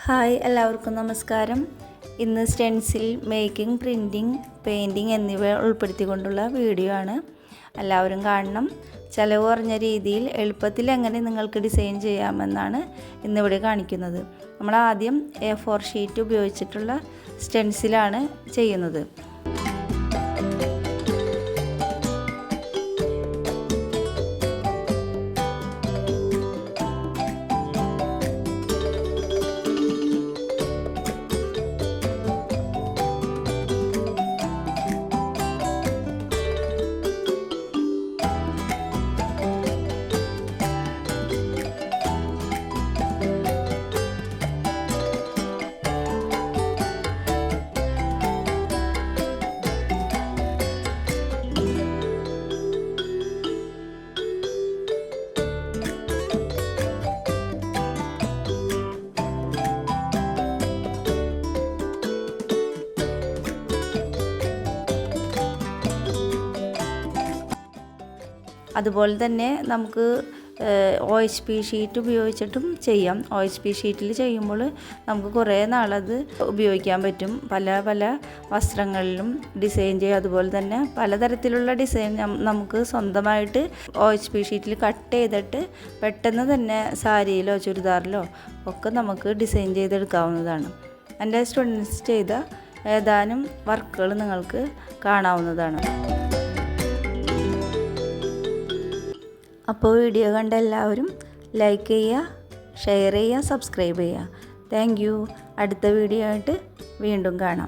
Hi, എല്ലാവർക്കും നമസ്കാരം. ഇന്ന് സ്റ്റെൻസിൽ മേക്കിംഗ്, പ്രിൻറ്റിങ്, പെയിൻറ്റിങ് എന്നിവ ഉൾപ്പെടുത്തിക്കൊണ്ടുള്ള വീഡിയോ ആണ്. എല്ലാവരും കാണണം. ചിലവ് കുറഞ്ഞ രീതിയിൽ എളുപ്പത്തിൽ എങ്ങനെ നിങ്ങൾക്ക് ഡിസൈൻ ചെയ്യാമെന്നാണ് ഇന്നിവിടെ കാണിക്കുന്നത്. നമ്മൾ ആദ്യം A4 ഷീറ്റ് ഉപയോഗിച്ചിട്ടുള്ള സ്റ്റെൻസിലാണ് ചെയ്യുന്നത്. അതുപോലെ തന്നെ നമുക്ക് OHP ഷീറ്റ് ഉപയോഗിച്ചിട്ടും ചെയ്യാം. OHP ഷീറ്റിൽ ചെയ്യുമ്പോൾ നമുക്ക് കുറേ നാളത് ഉപയോഗിക്കാൻ പറ്റും. പല പല വസ്ത്രങ്ങളിലും ഡിസൈൻ ചെയ്യും. അതുപോലെ തന്നെ പലതരത്തിലുള്ള ഡിസൈൻ നമുക്ക് സ്വന്തമായിട്ട് OHP ഷീറ്റിൽ കട്ട് ചെയ്തിട്ട് പെട്ടെന്ന് തന്നെ സാരിയിലോ ചുരിദാറിലോ ഒക്കെ നമുക്ക് ഡിസൈൻ ചെയ്തെടുക്കാവുന്നതാണ്. എൻ്റെ സ്റ്റുഡൻസ് ചെയ്ത ഏതാനും വർക്കുകൾ നിങ്ങൾക്ക് കാണാവുന്നതാണ്. അപ്പോൾ വീഡിയോ കണ്ട എല്ലാവരും ലൈക്ക് ചെയ്യുക, ഷെയർ ചെയ്യുക, സബ്സ്ക്രൈബ് ചെയ്യുക. Thank you. അടുത്ത വീഡിയോ ആയിട്ട് വീണ്ടും കാണാം.